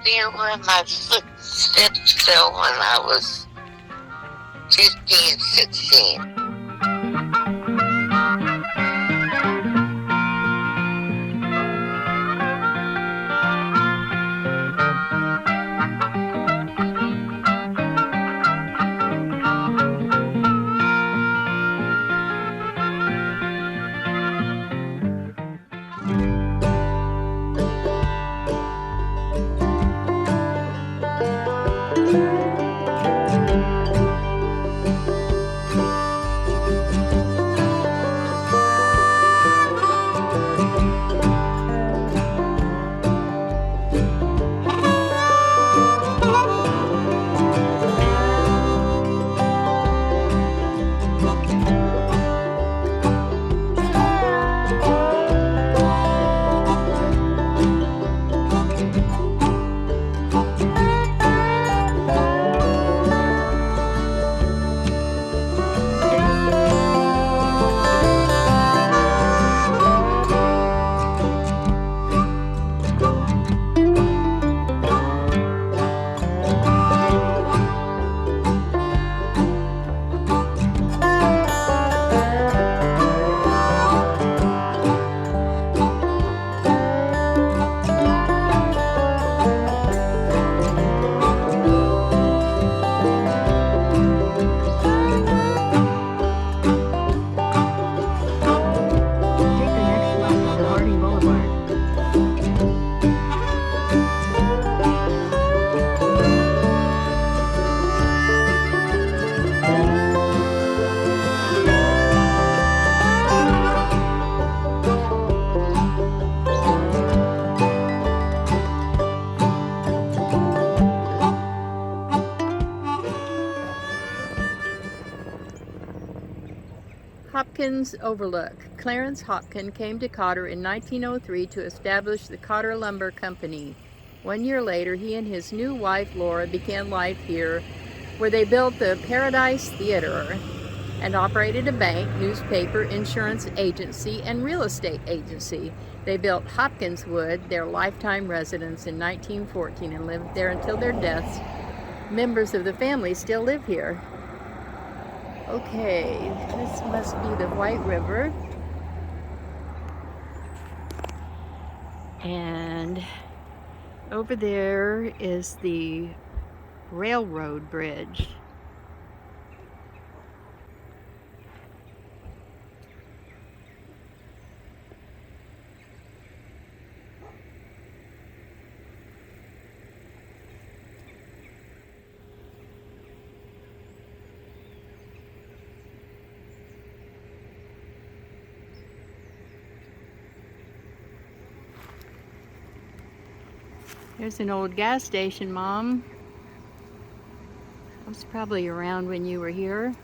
there where my footsteps fell when I was 15, 16. Hopkins Overlook. Clarence Hopkins came to Cotter in 1903 to establish the Cotter Lumber Company. 1 year later, he and his new wife Laura began life here, where they built the Paradise Theater and operated a bank, newspaper, insurance agency, and real estate agency. They built Hopkins Wood, their lifetime residence, in 1914 and lived there until their deaths. Members of the family still live here. Okay, this must be the White River. And over there is the railroad bridge. There's an old gas station, Mom. I was probably around when you were here.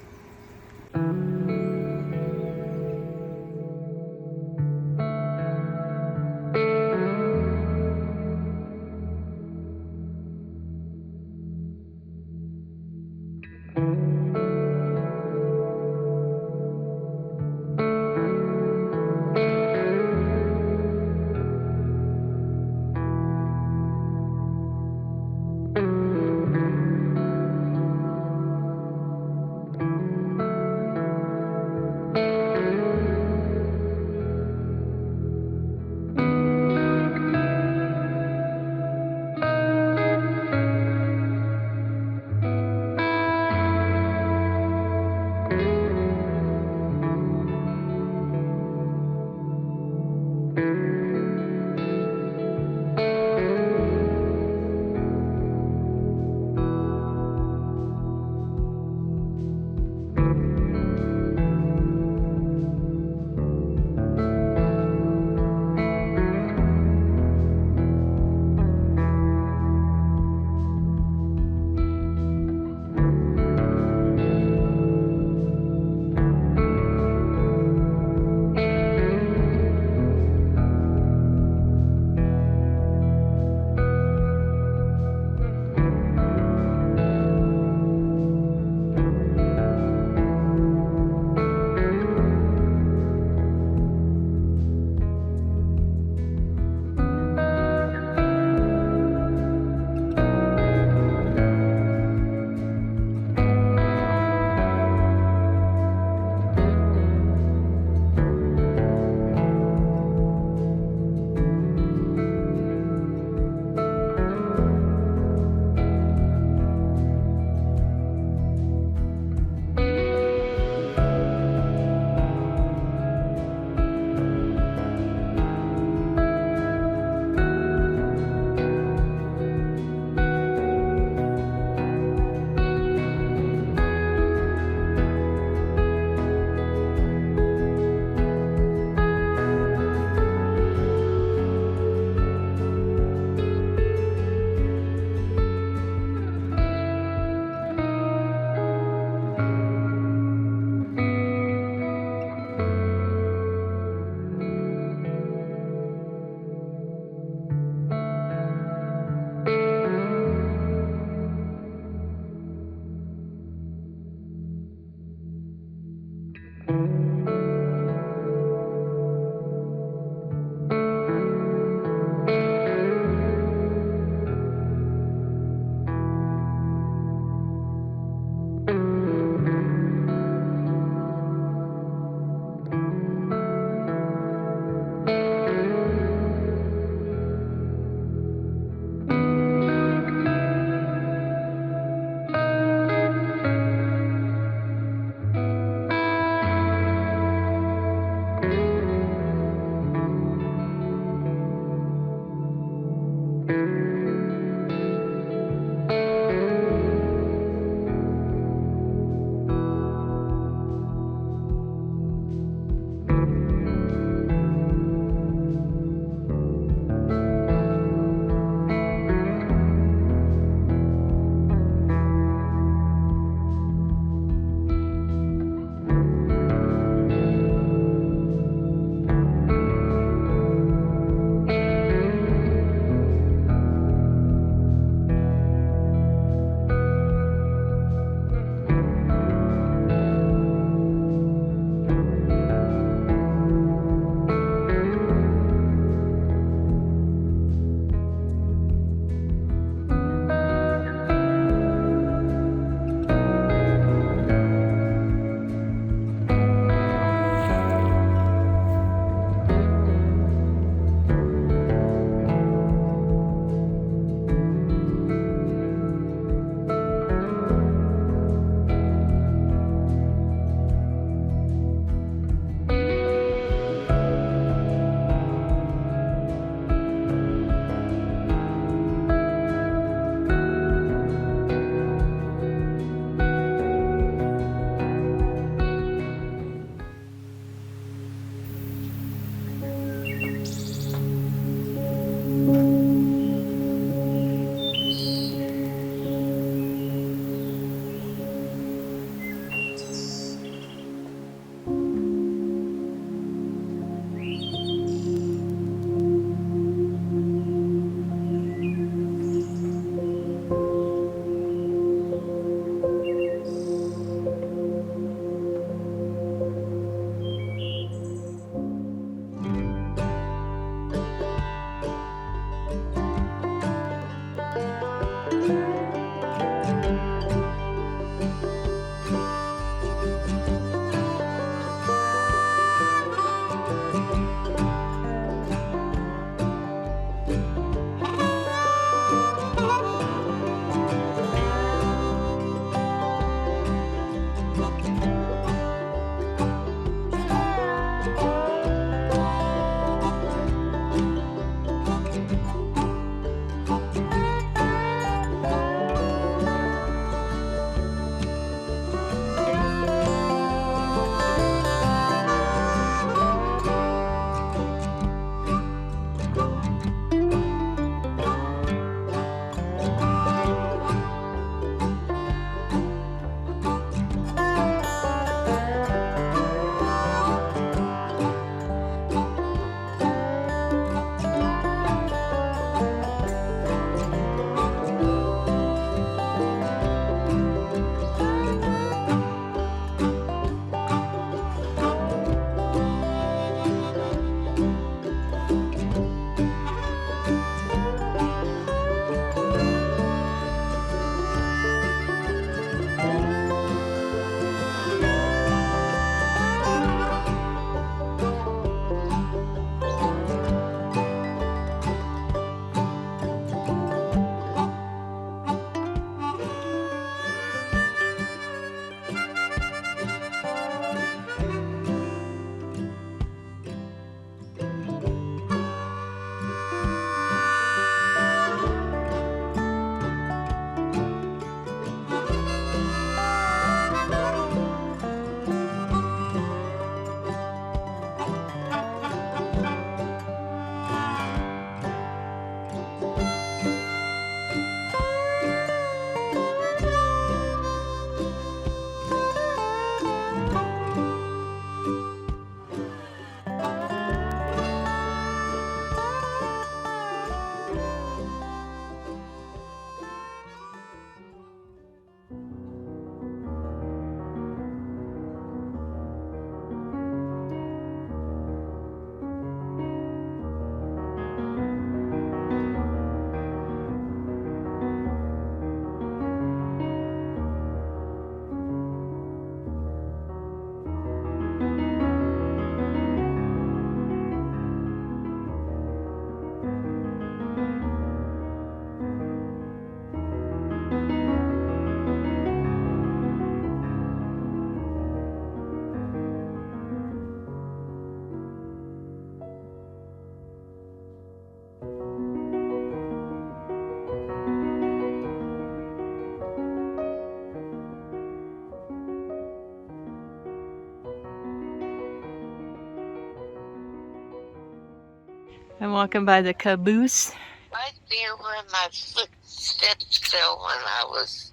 I'm walking by the caboose. Right there where my footsteps fell when I was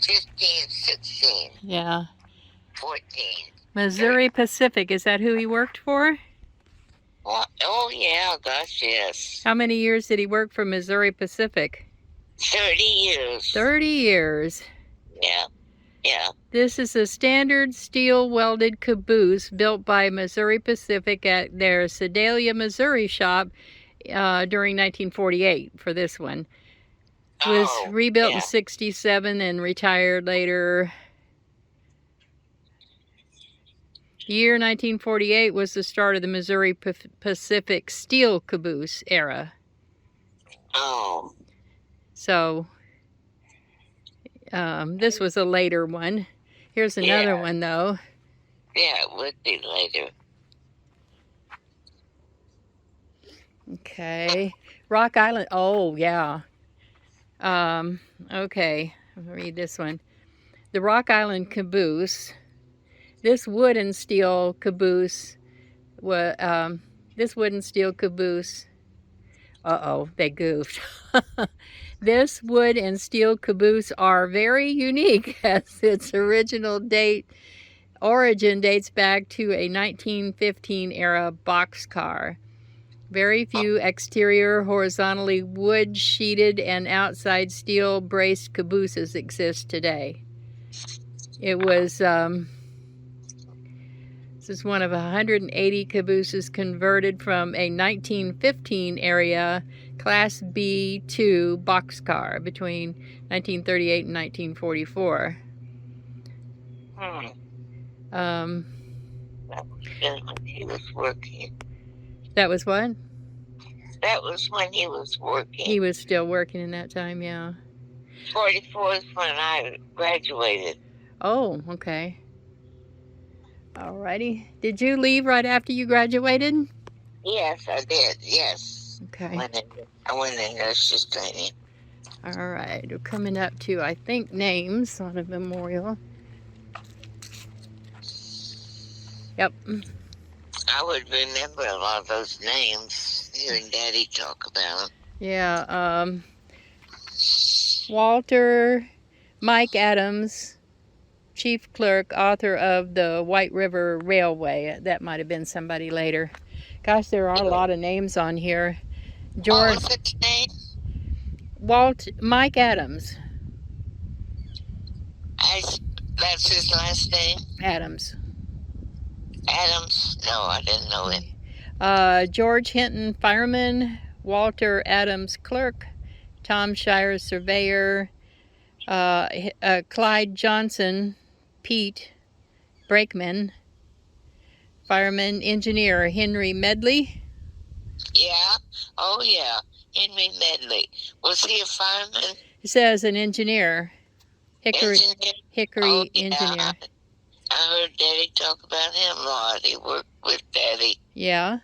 15, 16, Yeah. 14. Missouri Pacific, is that who he worked for? What? Oh, yeah, gosh, yes. How many years did he work for Missouri Pacific? 30 years. 30 years. Yeah, yeah. This is a standard steel welded caboose built by Missouri Pacific at their Sedalia, Missouri shop during 1948 for this one. It was rebuilt in 67 and retired later. The year 1948 was the start of the Missouri Pacific steel caboose era. Oh. So this was a later one. Here's another one, though. Yeah, it would be later. Okay. Rock Island. Oh, yeah. Okay. I'll read this one. The Rock Island caboose. This wood and steel caboose was, uh-oh, they goofed. This wood and steel caboose are very unique as its origin dates back to a 1915 era boxcar. Very few exterior horizontally wood sheeted and outside steel braced cabooses exist today. It was this is one of 180 cabooses converted from a 1915 area Class B2 boxcar between 1938 and 1944. That was when he was working. That was what? That was when he was working. He was still working in that time, yeah. 44 is when I graduated. Oh, okay. Alrighty. Did you leave right after you graduated? Yes, I did. Yes. Okay. I went in nurse's training. All right. We're coming up to, I think, names on a memorial. Yep. I would remember a lot of those names hearing Daddy talk about them. Yeah. Walter Mike Adams, Chief Clerk, author of the White River Railway. That might have been somebody later. Gosh, there are a lot of names on here. What was his name? Mike Adams. That's his last name? Adams. Adams? No, I didn't know him. George Hinton, fireman. Walter Adams, clerk. Tom Shire, surveyor. Clyde Johnson, Pete, brakeman. Fireman, engineer, Henry Medley. Yeah? Oh, yeah. Henry Medley. Was he a fireman? It says an engineer. Hickory engineer. I heard Daddy talk about him a lot. He worked with Daddy. Yeah.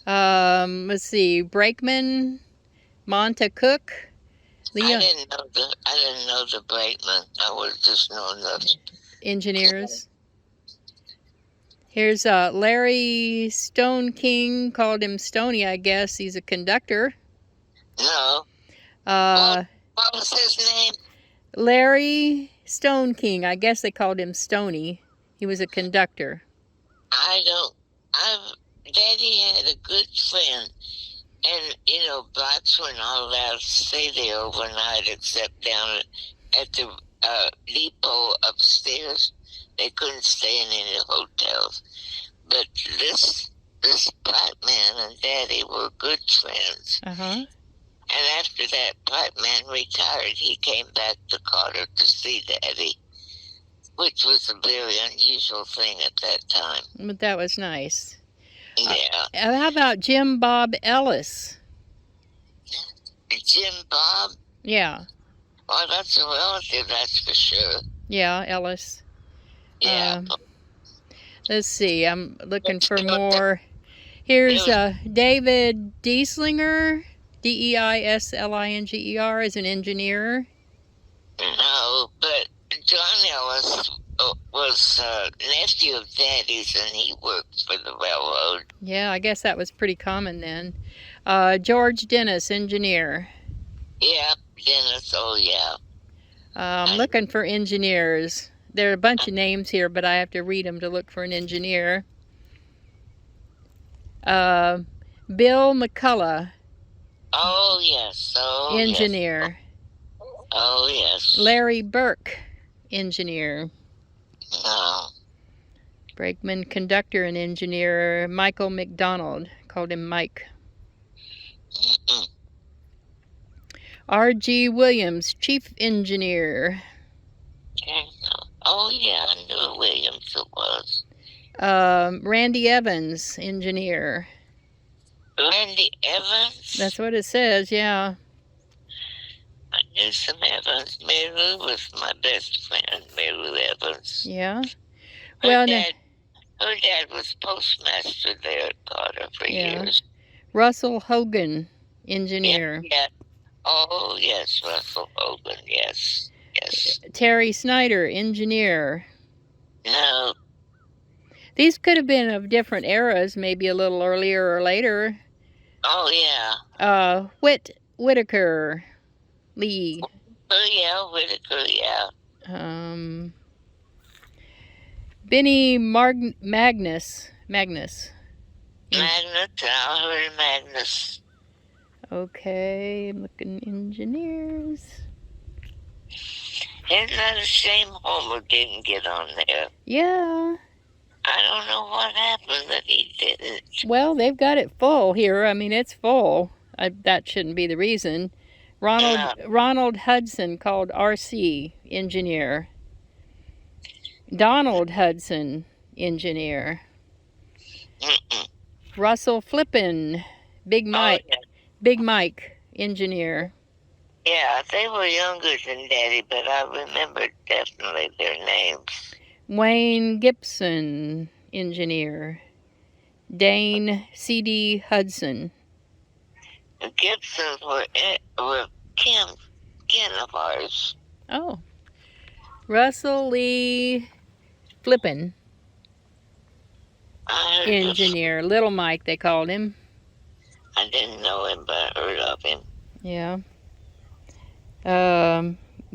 Let's see. Brakeman, Monta Cook. I didn't know the brakeman. I was just knowing the engineers. Here's Larry Stone King, called him Stony, I guess. He's a conductor. No. What was his name? Larry Stone King. I guess they called him Stony. He was a conductor. Daddy had a good friend. And, blacks were not allowed to stay there overnight except down at the depot upstairs. They couldn't stay in any hotels. But this black man and Daddy were good friends. Uh-huh. And after that black man retired, he came back to Cotter to see Daddy, which was a very unusual thing at that time. But that was nice. Yeah. How about Jim Bob Ellis? Jim Bob? Yeah. Well, that's a relative, that's for sure. Yeah, Ellis. Yeah. Let's see. I'm looking for more. Here's David Dieslinger, Deislinger, is an engineer. No, but John Ellis was nephew of Daddy's, and he worked for the railroad. Yeah, I guess that was pretty common then. George Dennis, engineer. Yeah, Dennis, oh yeah. I'm looking for engineers. There are a bunch of names here, but I have to read them to look for an engineer. Bill McCullough. Oh, yes. Oh, engineer. Yes. Oh, yes. Larry Burke, engineer. Oh. Brakeman, conductor, and engineer. Michael McDonald, called him Mike. R.G. Williams, chief engineer. Oh, yeah, I knew Williams it was. Randy Evans, engineer. Randy Evans? That's what it says, yeah. I knew some Evans. Mary Lou was my best friend, Mary Lou Evans. Yeah? Her dad was postmaster there at Cotter for years. Russell Hogan, engineer. Yeah. Oh, yes, Russell Hogan, yes. Yes. Terry Snyder, engineer. No. These could have been of different eras, maybe a little earlier or later. Oh, yeah. Whitaker Lee. Oh, yeah, Whitaker, yeah. Benny Magnus. Magnus, I heard Magnus. Okay, I'm looking at engineers. Isn't that a shame Homer didn't get on there? Yeah. I don't know what happened that he didn't. Well, they've got it full here. I mean, it's full. That shouldn't be the reason. Ronald Hudson, called RC, engineer. Donald Hudson, engineer. Russell Flippin, Big Mike. Oh, yeah. Big Mike, engineer. Yeah, they were younger than Daddy, but I remember definitely their names. Wayne Gibson, engineer. Dane C.D. Hudson. The Gibsons were kin of ours. Oh. Russell Lee Flippin, engineer. Little Mike, they called him. I didn't know him, but I heard of him. Yeah.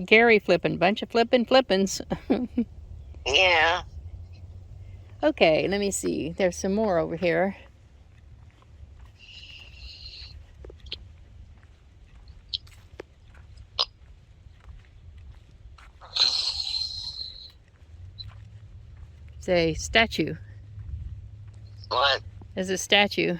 Gary Flippin, bunch of flippins. Yeah. Okay, let me see. There's some more over here. It's a statue. What? There's a statue.